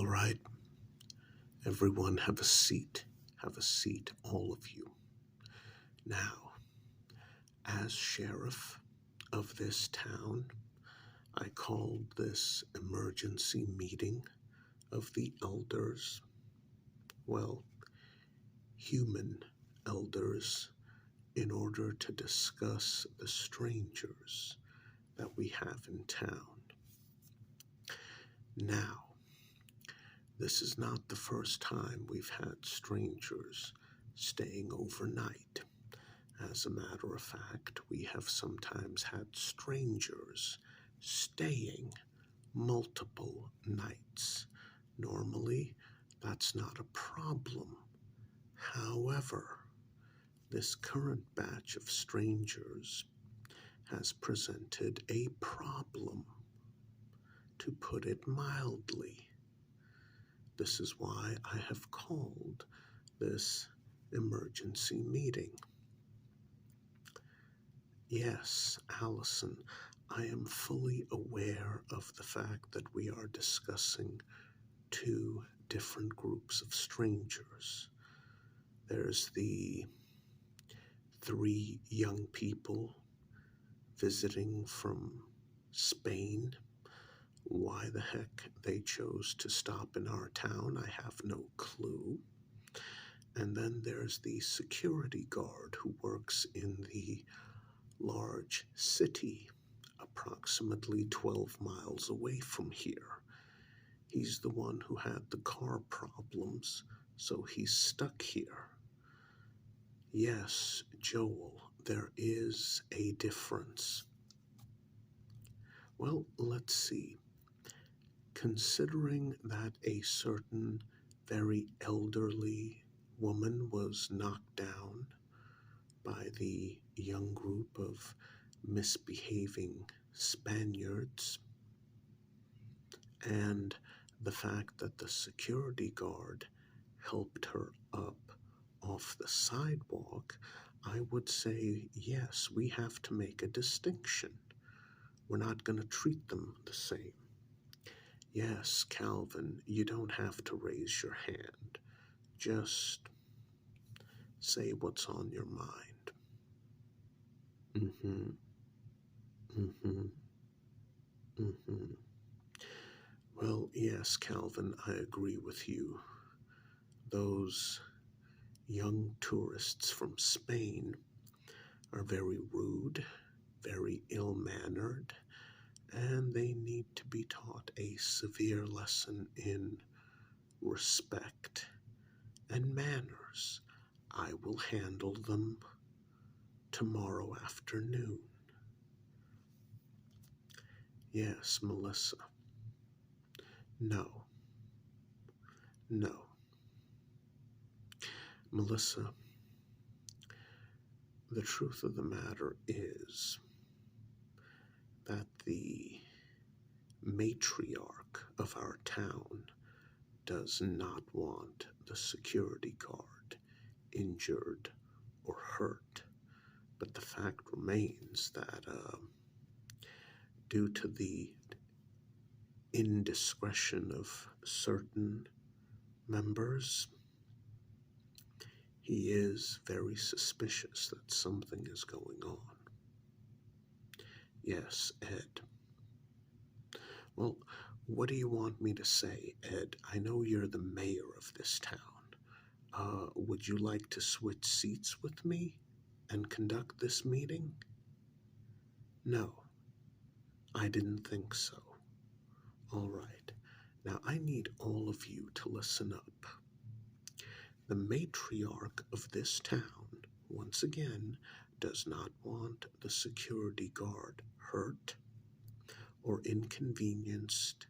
All right, everyone have a seat. Have a seat, all of you. Now, as sheriff of this town, I called this emergency meeting of the elders, well, human elders, in order to discuss the strangers that we have in town. Now, this is not the first time we've had strangers staying overnight. As a matter of fact, we have sometimes had strangers staying multiple nights. Normally, that's not a problem. However, this current batch of strangers has presented a problem, to put it mildly. This is why I have called this emergency meeting. Yes, Allison, I am fully aware of the fact that we are discussing two different groups of strangers. There's the 3 young people visiting from Spain. Why the heck they chose to stop in our town, I have no clue. And then there's the security guard who works in the large city, approximately 12 miles away from here. He's the one who had the car problems, so he's stuck here. Yes, Joel, there is a difference. Well, let's see. Considering that a certain very elderly woman was knocked down by the young group of misbehaving Spaniards, and the fact that the security guard helped her up off the sidewalk, I would say, yes, we have to make a distinction. We're not going to treat them the same. Yes, Calvin, you don't have to raise your hand. Just say what's on your mind. Well, yes, Calvin, I agree with you. Those young tourists from Spain are very rude, very ill-mannered, and they need to be taught a severe lesson in respect and manners. I will handle them tomorrow afternoon. Yes, Melissa. No. Melissa, the truth of the matter is that the matriarch of our town does not want the security guard injured or hurt. But the fact remains that due to the indiscretion of certain members, he is very suspicious that something is going on. Yes, Ed. Well, what do you want me to say, Ed? I know you're the mayor of this town. Would you like to switch seats with me and conduct this meeting? No, I didn't think so. All right, now I need all of you to listen up. The matriarch of this town, once again, does not want the security guard hurt or inconvenienced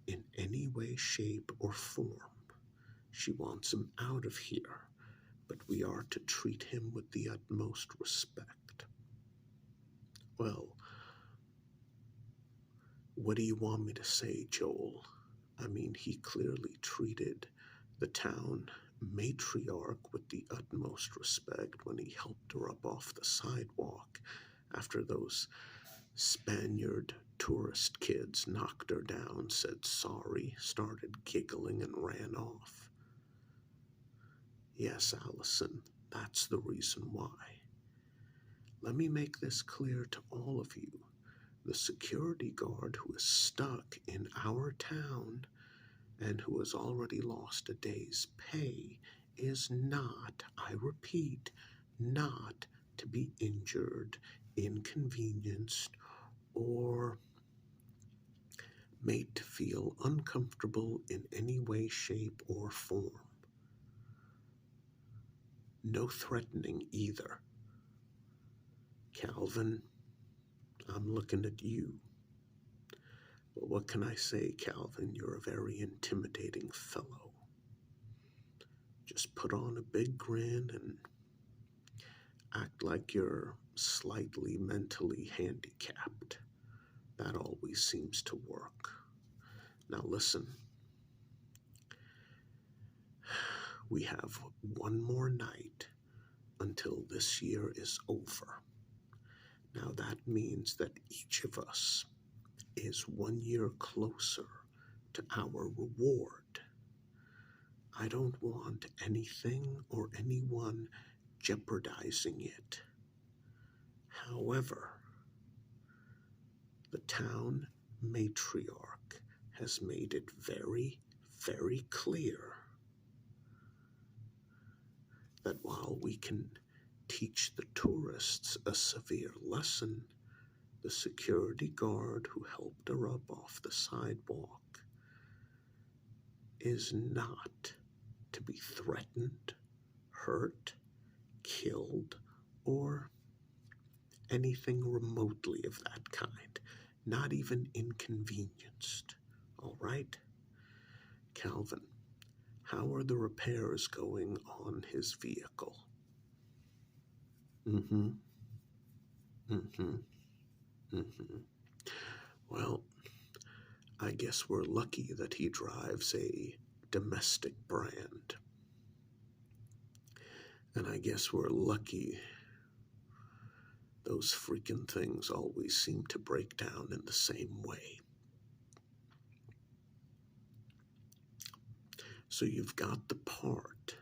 in any way, shape, or form. She wants him out of here, but we are to treat him with the utmost respect. Well, what do you want me to say, Joel? I mean, he clearly treated the town matriarch with the utmost respect when he helped her up off the sidewalk after those Spaniard tourist kids knocked her down, said sorry, started giggling, and ran off. Yes, Allison, that's the reason why. Let me make this clear to all of you. The security guard who is stuck in our town and who has already lost a day's pay is not, I repeat, not to be injured, inconvenienced, or made to feel uncomfortable in any way, shape, or form. No threatening either. Calvin, I'm looking at you. But what can I say, Calvin? You're a very intimidating fellow. Just put on a big grin and act like you're slightly mentally handicapped. That always seems to work. Now listen, we have one more night until this year is over. Now that means that each of us is 1 year closer to our reward. I don't want anything or anyone jeopardizing it. However, the town matriarch has made it very, very clear that while we can teach the tourists a severe lesson, the security guard who helped her up off the sidewalk is not to be threatened, hurt, killed, or anything remotely of that kind, not even inconvenienced. All right? Calvin, how are the repairs going on his vehicle? Mm-hmm. Well, I guess we're lucky that he drives a domestic brand. And I guess we're lucky those freaking things always seem to break down in the same way. So you've got the part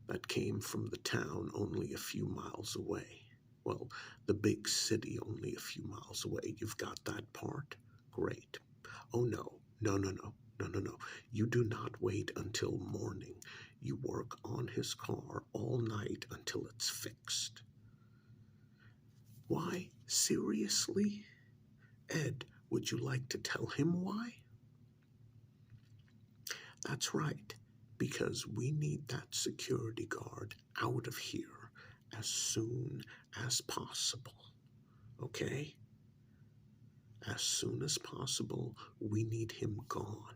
that came from the town only a few miles away. Well, the big city only a few miles away. You've got that part? Great. Oh, no. You do not wait until morning. You work on his car all night until it's fixed. Why? Seriously? Ed, would you like to tell him why? That's right, because we need that security guard out of here as soon as possible, okay? As soon as possible, we need him gone.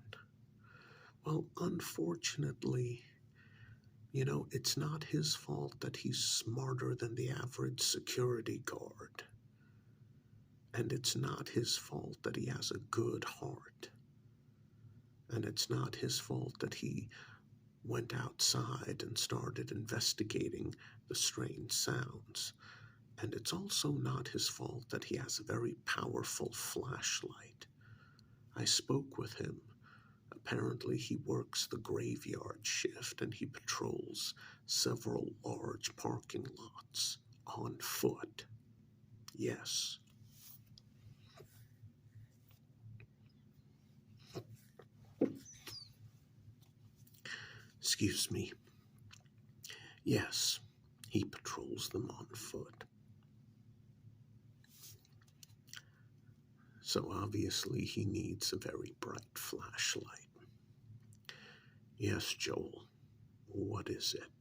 Well, unfortunately, it's not his fault that he's smarter than the average security guard. And it's not his fault that he has a good heart. And it's not his fault that he went outside and started investigating the strange sounds. And it's also not his fault that he has a very powerful flashlight. I spoke with him. Apparently he works the graveyard shift and he patrols several large parking lots on foot. Yes. Excuse me. Yes, he patrols them on foot. So obviously he needs a very bright flashlight. Yes, Joel, what is it?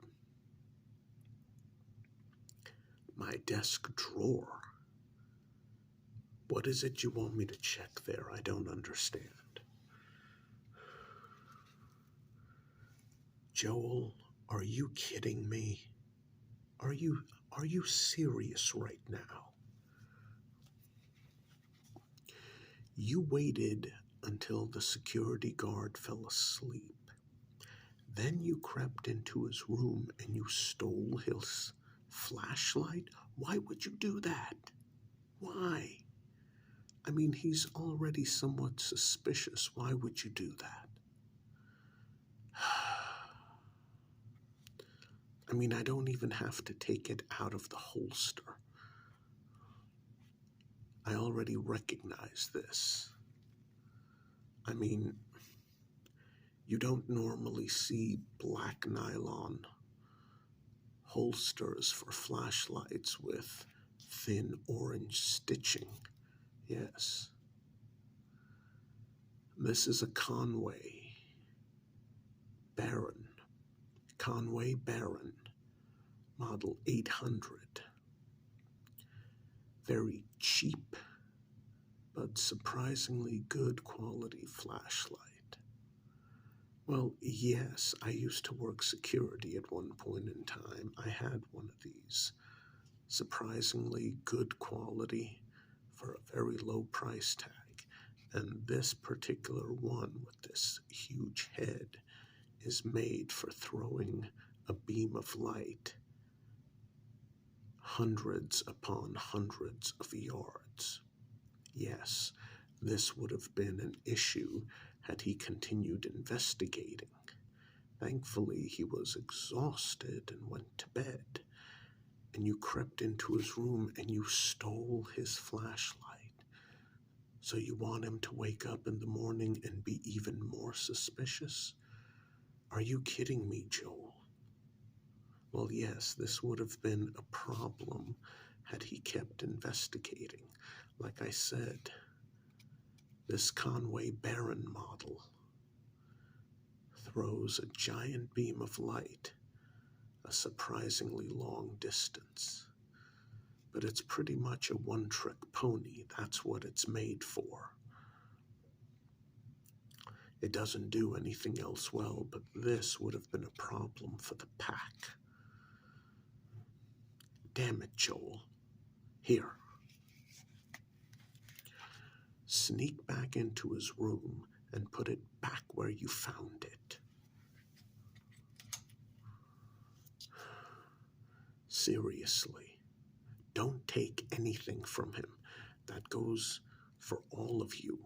My desk drawer. What is it you want me to check there? I don't understand. Joel, are you kidding me? Are you serious right now? You waited until the security guard fell asleep. Then you crept into his room and you stole his flashlight? Why would you do that? Why? I mean, he's already somewhat suspicious. Why would you do that? I mean, I don't even have to take it out of the holster. I already recognize this. I mean, you don't normally see black nylon holsters for flashlights with thin orange stitching. Yes. This is a Baron. Convoy Baron, model 800. Very cheap, but surprisingly good quality flashlight. Well, yes, I used to work security at one point in time. I had one of these. Surprisingly good quality for a very low price tag. And this particular one with this huge head is made for throwing a beam of light hundreds upon hundreds of yards. Yes, this would have been an issue had he continued investigating. Thankfully, he was exhausted and went to bed, and you crept into his room and you stole his flashlight. So you want him to wake up in the morning and be even more suspicious? Are you kidding me, Joel? Well, yes, this would have been a problem had he kept investigating. Like I said, this Convoy Baron model throws a giant beam of light a surprisingly long distance. But it's pretty much a one-trick pony. That's what it's made for. It doesn't do anything else well, but this would have been a problem for the pack. Damn it, Joel. Here. Sneak back into his room and put it back where you found it. Seriously, don't take anything from him. That goes for all of you.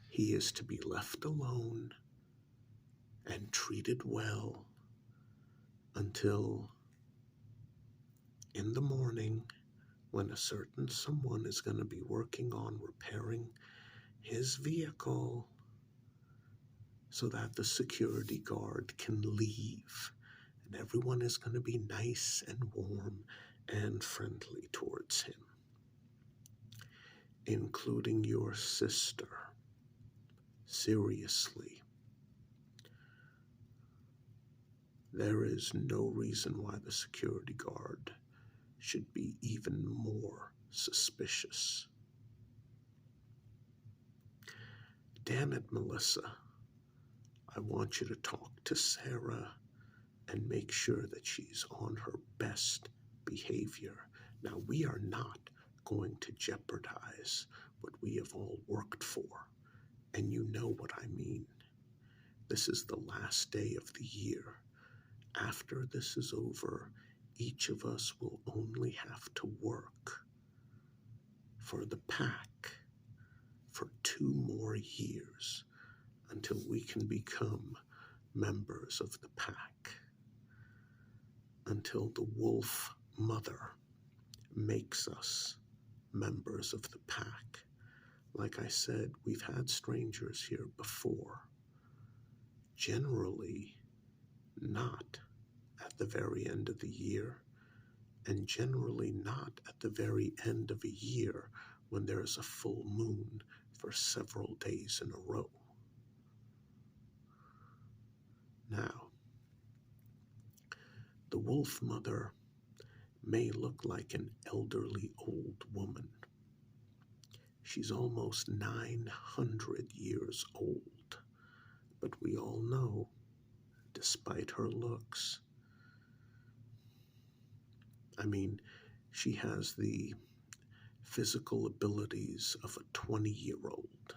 He is to be left alone and treated well until in the morning when a certain someone is going to be working on repairing his vehicle so that the security guard can leave and everyone is going to be nice and warm and friendly towards him, including your sister. Seriously. There is no reason why the security guard should be even more suspicious. Damn it, Melissa. I want you to talk to Sarah and make sure that she's on her best behavior. Now, we are not going to jeopardize what we have all worked for, and you know what I mean. This is the last day of the year. After this is over, each of us will only have to work for the pack for 2 more years until we can become members of the pack, until the wolf mother makes us members of the pack. Like I said, we've had strangers here before, generally not at the very end of the year, and generally not at the very end of a year when there is a full moon for several days in a row. Now, the wolf mother may look like an elderly old woman. She's almost 900 years old, but we all know, despite her looks, I mean, she has the physical abilities of a 20-year-old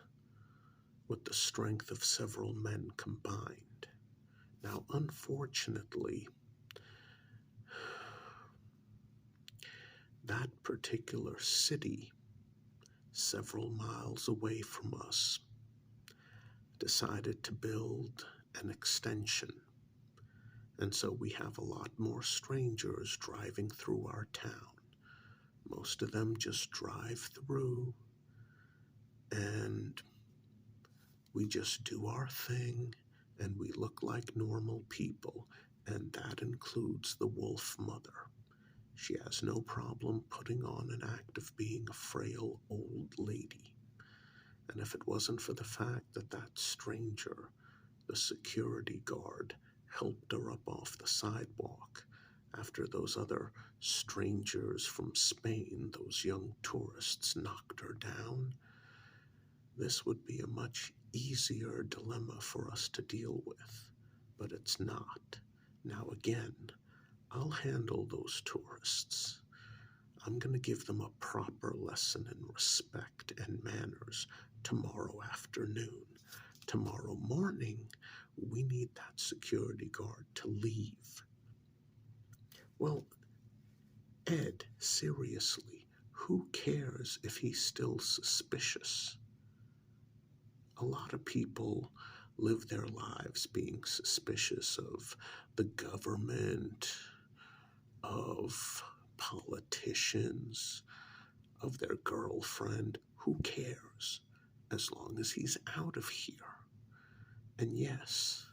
with the strength of several men combined. Now, unfortunately, that particular city, several miles away from us, decided to build an extension. And so we have a lot more strangers driving through our town. Most of them just drive through, and we just do our thing, and we look like normal people, and that includes the wolf mother. She has no problem putting on an act of being a frail old lady. And if it wasn't for the fact that that stranger, the security guard, helped her up off the sidewalk after those other strangers from Spain, those young tourists, knocked her down, this would be a much easier dilemma for us to deal with. But it's not. Now again, I'll handle those tourists. I'm going to give them a proper lesson in respect and manners tomorrow afternoon. Tomorrow morning, we need that security guard to leave. Well, Ed, seriously, who cares if he's still suspicious? A lot of people live their lives being suspicious of the government, of politicians, of their girlfriend. Who cares? As long as he's out of here. And yes,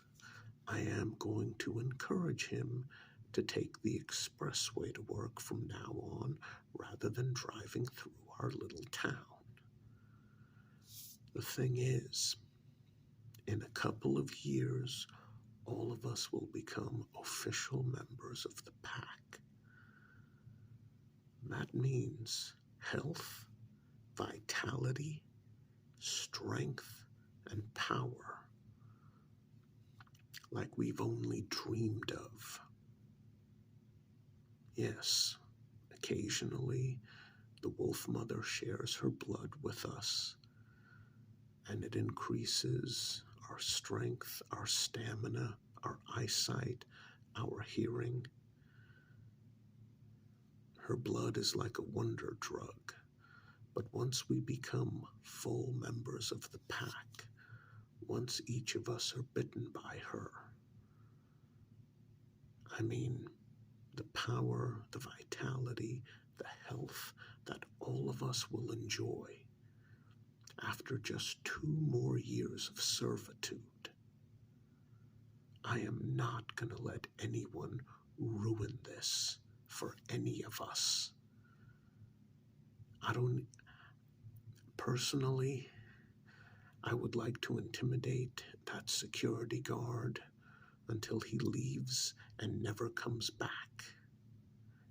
I am going to encourage him to take the expressway to work from now on rather than driving through our little town. The thing is, in a couple of years, all of us will become official members of the pack. That means health, vitality, strength, and power, like we've only dreamed of. Yes, occasionally the wolf mother shares her blood with us, and it increases our strength, our stamina, our eyesight, our hearing. Her blood is like a wonder drug, but once we become full members of the pack, once each of us are bitten by her, I mean, the power, the vitality, the health that all of us will enjoy after just 2 more years of servitude. I am not going to let anyone ruin this for any of us. Personally, I would like to intimidate that security guard until he leaves and never comes back.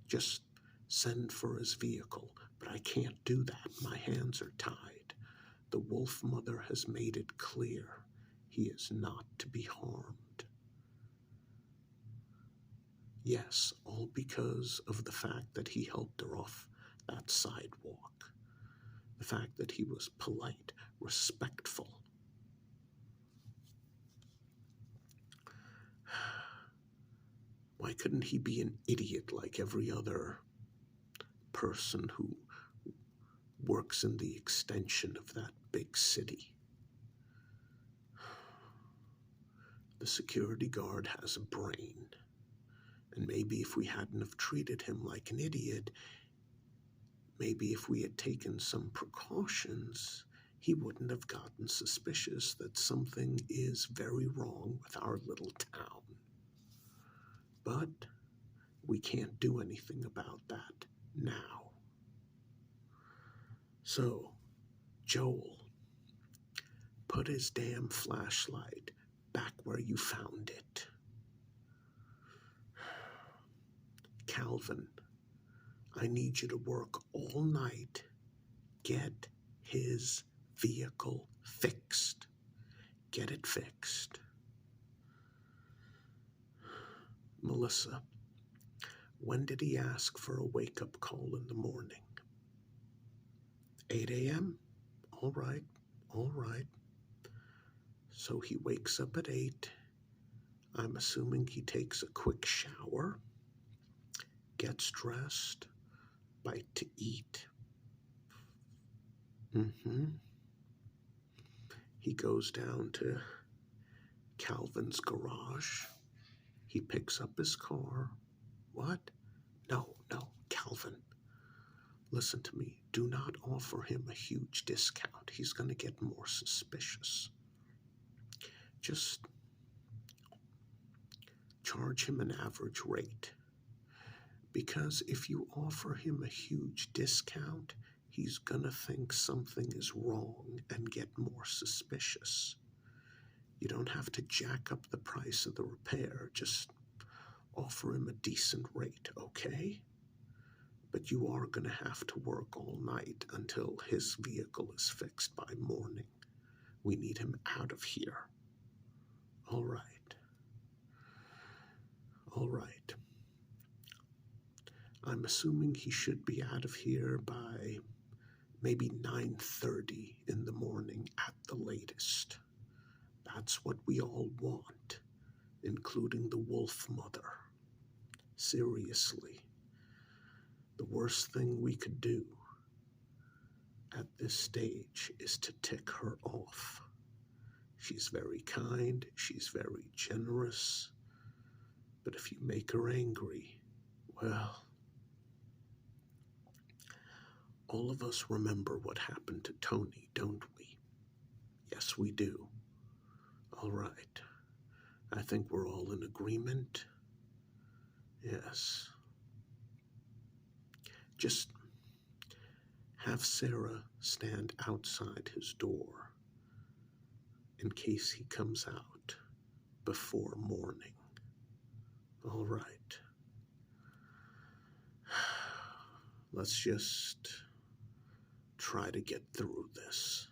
Just send for his vehicle, but I can't do that. My hands are tied. The wolf mother has made it clear he is not to be harmed. Yes, all because of the fact that he helped her off that sidewalk. The fact that he was polite, respectful. Why couldn't he be an idiot like every other person who works in the extension of that big city? The security guard has a brain, and maybe if we hadn't have treated him like an idiot, maybe if we had taken some precautions, he wouldn't have gotten suspicious that something is very wrong with our little town. But we can't do anything about that now. So, Joel, put his damn flashlight back where you found it. Calvin, I need you to work all night. Get his vehicle fixed. Get it fixed. Melissa, when did he ask for a wake-up call in the morning? 8 a.m.? All right. So he wakes up at 8. I'm assuming he takes a quick shower, gets dressed, bite to eat. Mm-hmm. He goes down to Calvin's garage. He picks up his car. What? No, no, Calvin. Listen to me. Do not offer him a huge discount. He's going to get more suspicious. Just charge him an average rate. Because if you offer him a huge discount, he's going to think something is wrong and get more suspicious. You don't have to jack up the price of the repair. Just offer him a decent rate, okay? But you are going to have to work all night until his vehicle is fixed by morning. We need him out of here. All right. All right. I'm assuming he should be out of here by maybe 9:30 in the morning at the latest. That's what we all want, including the wolf mother. Seriously, the worst thing we could do at this stage is to tick her off. She's very kind, she's very generous, but if you make her angry, well, all of us remember what happened to Tony, don't we? Yes, we do. All right. I think we're all in agreement. Yes. Just have Sarah stand outside his door in case he comes out before morning. All right. Let's just try to get through this.